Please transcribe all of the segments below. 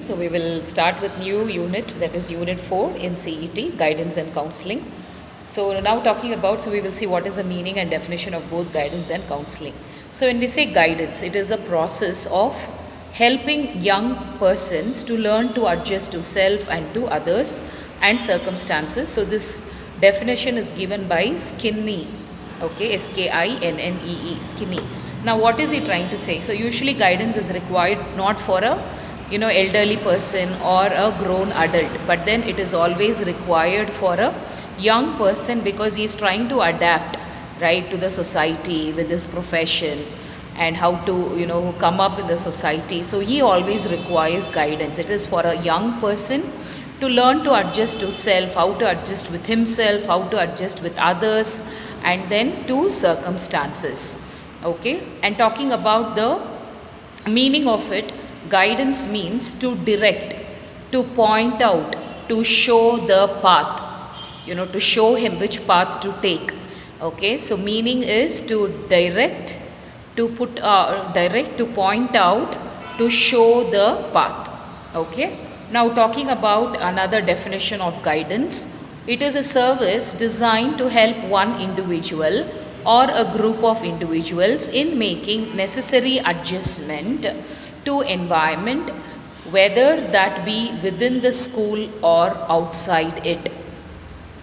So we will start with new unit, that is unit 4 in CET, guidance and counseling. So now talking about, so we will see what is the meaning and definition of both guidance and counseling. So when we say guidance, it is a process of helping young persons to learn to adjust to self and to others and circumstances. So this definition is given by Skinney, okay, Skinnee, Skinney. Now what is he trying to say? So usually guidance is required not for a elderly person or a grown adult, but then it is always required for a young person because he is trying to adapt right to the society with his profession and how to come up in the society. So he always requires guidance. It is for a young person to learn to adjust to self, how to adjust with himself, how to adjust with others, and then to circumstances. Okay, and talking about the meaning of it, guidance means to direct, to point out, to show the path, to show him which path to take. Okay, so meaning is to direct, to direct, to point out, to show the path. Okay, now talking about another definition of guidance, it is a service designed to help one individual or a group of individuals in making necessary adjustment to environment, whether that be within the school or outside it.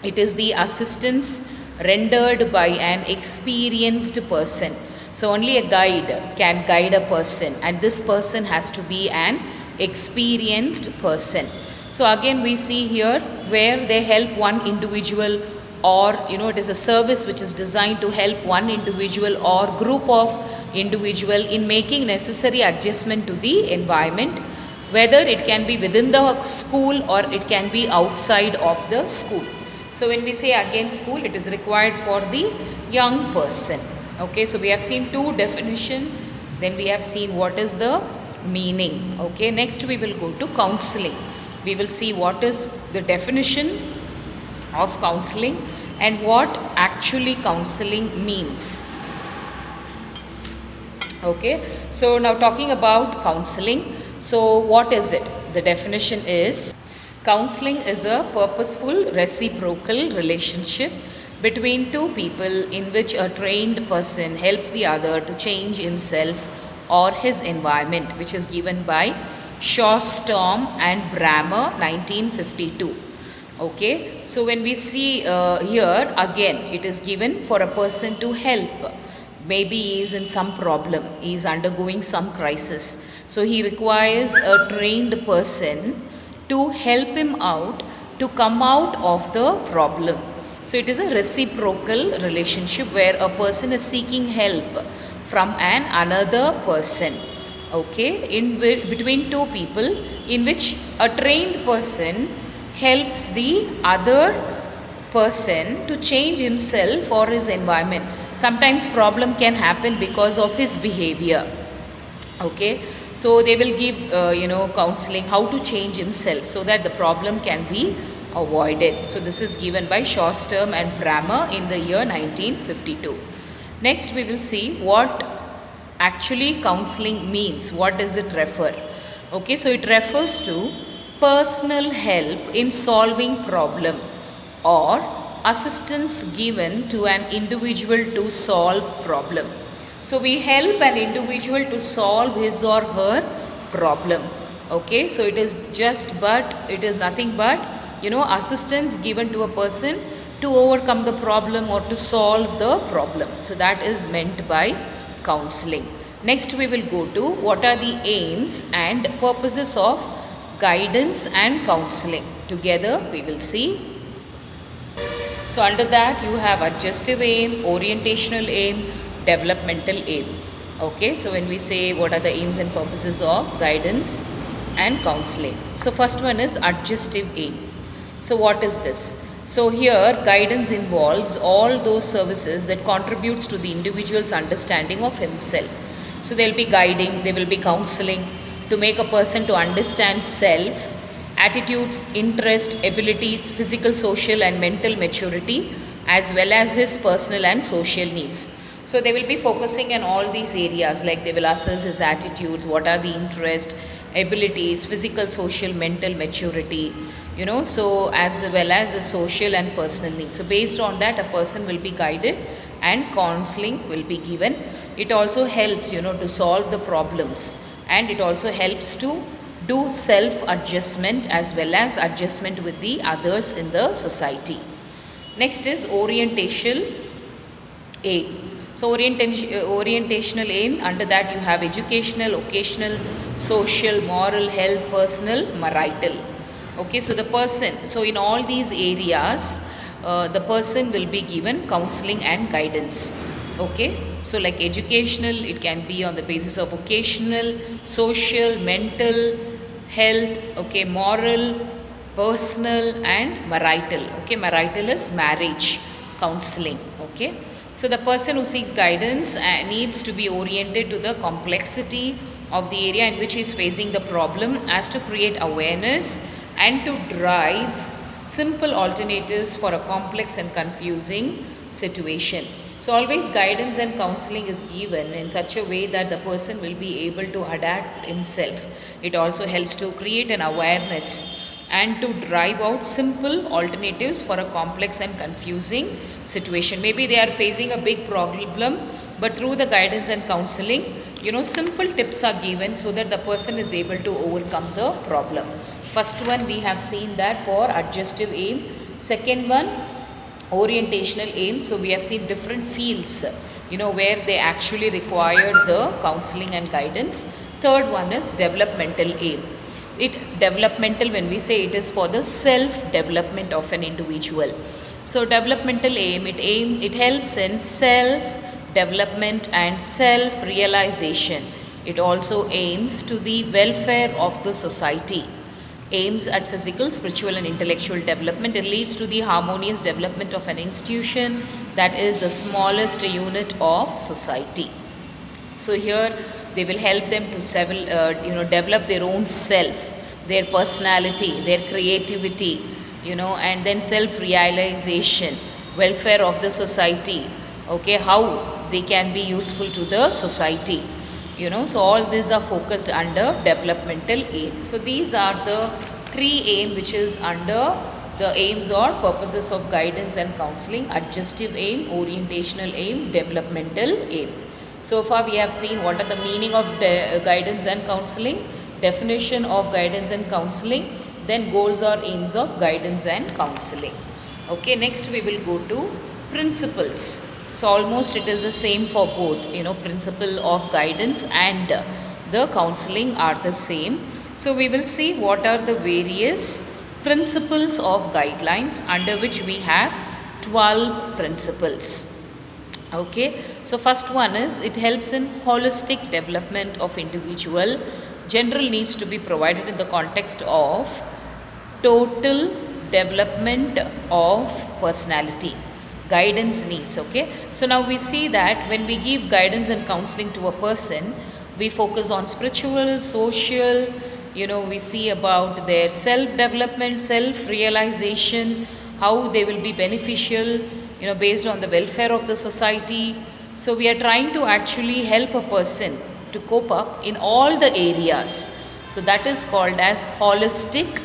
It is the assistance rendered by an experienced person. So only a guide can guide a person, and this person has to be an experienced person. So again we see here where they help one individual, or it is a service which is designed to help one individual or group of individual in making necessary adjustment to the environment, whether it can be within the school or it can be outside of the school. So when we say again school, it is required for the young person. Okay, so we have seen two definition, then we have seen what is the meaning. Okay, next we will go to counseling. We will see what is the definition of counseling and what actually counseling means. Okay, so now talking about counseling, so what is it? The definition is, counseling is a purposeful reciprocal relationship between two people in which a trained person helps the other to change himself or his environment, which is given by Shawstorm and Brammer, 1952. Okay, so when we see here again, it is given for a person to help. Maybe he is in some problem, he is undergoing some crisis. So he requires a trained person to help him out to come out of the problem. So it is a reciprocal relationship where a person is seeking help from another person. Okay, in between two people in which a trained person helps the other person to change himself or his environment. Sometimes problem can happen because of his behavior. Okay, so they will give counseling how to change himself so that the problem can be avoided. So this is given by Shawstorm and Brammer in the year 1952. Next we will see what actually counseling means. What does it refer? Okay, so it refers to personal help in solving problem or assistance given to an individual to solve problem. So we help an individual to solve his or her problem. Okay, so it is it is nothing but assistance given to a person to overcome the problem or to solve the problem. So that is meant by counseling. Next we will go to what are the aims and purposes of guidance and counseling. Together we will see. So under that you have adjustive aim, orientational aim, developmental aim. Okay, so when we say what are the aims and purposes of guidance and counseling. So first one is adjustive aim. So what is this? So here guidance involves all those services that contributes to the individual's understanding of himself. So there will be guiding, there will be counseling to make a person to understand self, attitudes, interest, abilities, physical, social and mental maturity, as well as his personal and social needs. So they will be focusing on all these areas, like they will assess his attitudes, what are the interests, abilities, physical, social, mental maturity, so as well as the social and personal needs. So based on that, a person will be guided and counseling will be given. It also helps, to solve the problems, and it also helps to do self adjustment as well as adjustment with the others in the society. Next is orientation aim. So orientational aim, under that you have educational, occasional, social, moral, health, personal, marital. Okay, so the person, so in all these areas, the person will be given counseling and guidance. Okay, so like educational, it can be on the basis of occasional, social, mental, health, okay, moral, personal, and marital. Okay, marital is marriage counseling. Okay, so the person who seeks guidance needs to be oriented to the complexity of the area in which he is facing the problem, as to create awareness and to drive simple alternatives for a complex and confusing situation. So always guidance and counseling is given in such a way that the person will be able to adapt himself. It also helps to create an awareness and to drive out simple alternatives for a complex and confusing situation. Maybe they are facing a big problem, but through the guidance and counseling, simple tips are given so that the person is able to overcome the problem. First one, we have seen that for adjustive aim. Second one, orientational aim. So we have seen different fields, where they actually require the counseling and guidance. Third one is developmental aim. Developmental, when we say, it is for the self development of an individual. So developmental aim, it helps in self development and self realization. It also aims to the welfare of the society, aims at physical, spiritual and intellectual development. It leads to the harmonious development of an institution, that is the smallest unit of society. So here they will help them to develop their own self, their personality, their creativity, and then self-realization, welfare of the society, okay, how they can be useful to the society, so all these are focused under developmental aim. So these are the three aim which is under the aims or purposes of guidance and counseling: adjustive aim, orientational aim, developmental aim. So far we have seen what are the meaning of guidance and counseling, definition of guidance and counseling, then goals or aims of guidance and counseling. Okay, next we will go to principles. So almost it is the same for both, principle of guidance and the counseling are the same. So we will see what are the various principles of guidelines, under which we have 12 principles. Okay, so first one is, it helps in holistic development of individual. General needs to be provided in the context of total development of personality. Guidance needs. Okay, so now we see that when we give guidance and counseling to a person, we focus on spiritual, social, we see about their self development, self realization, how they will be beneficial, based on the welfare of the society. So we are trying to actually help a person to cope up in all the areas. So that is called as holistic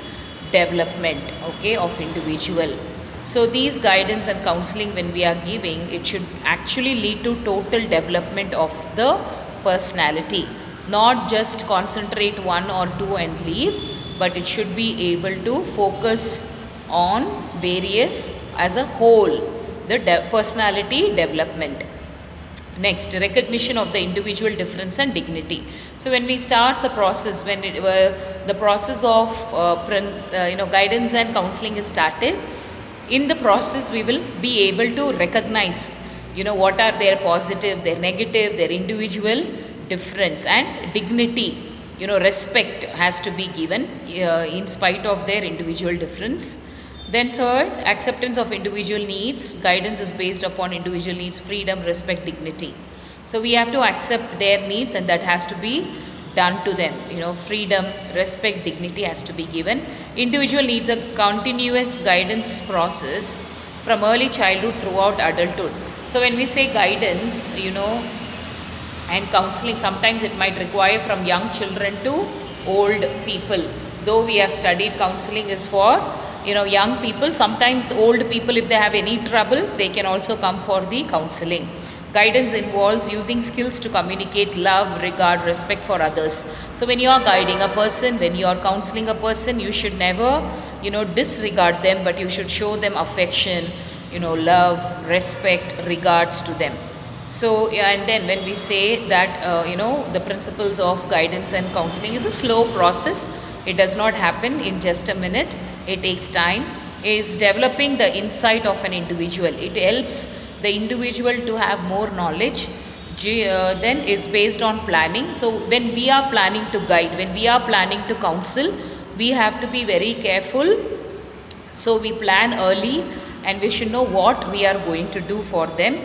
development, okay, of individual. So these guidance and counseling, when we are giving, it should actually lead to total development of the personality, not just concentrate one or two and leave, but it should be able to focus on various as a whole, the personality development. Next, recognition of the individual difference and dignity. So when we start the process, when the process of guidance and counseling is started, in the process we will be able to recognize, what are their positive, their negative, their individual difference, and dignity, respect has to be given in spite of their individual difference. Then third, acceptance of individual needs. Guidance is based upon individual needs, freedom, respect, dignity. So we have to accept their needs, and that has to be done to them. Freedom, respect, dignity has to be given. Individual needs a continuous guidance process from early childhood throughout adulthood. So when we say guidance, and counseling, sometimes it might require from young children to old people. Though we have studied counseling is for young people, sometimes old people, if they have any trouble, they can also come for the counseling. Guidance involves using skills to communicate love, regard, respect for others. So when you are guiding a person, when you are counseling a person, you should never disregard them, but you should show them affection, love, respect, regards to them. So yeah, and then when we say that the principles of guidance and counseling is a slow process. It does not happen in just a minute. It takes time. It is developing the insight of an individual. It helps the individual to have more knowledge. Then is based on planning. So when we are planning to guide, when we are planning to counsel, we have to be very careful. So we plan early and we should know what we are going to do for them.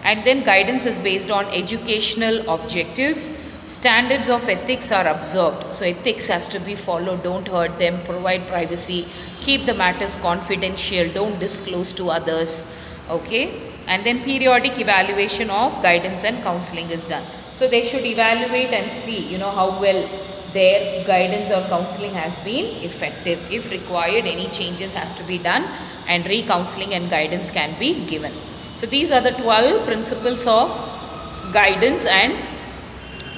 And then guidance is based on educational objectives. Standards of ethics are observed. So ethics has to be followed. Don't hurt them, provide privacy, keep the matters confidential, don't disclose to others. Okay. And then periodic evaluation of guidance and counseling is done. So they should evaluate and see how well their guidance or counseling has been effective. If required, any changes has to be done and re-counseling and guidance can be given. So these are the 12 principles of guidance and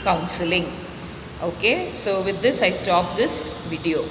counseling. Okay, so with this I stop this video.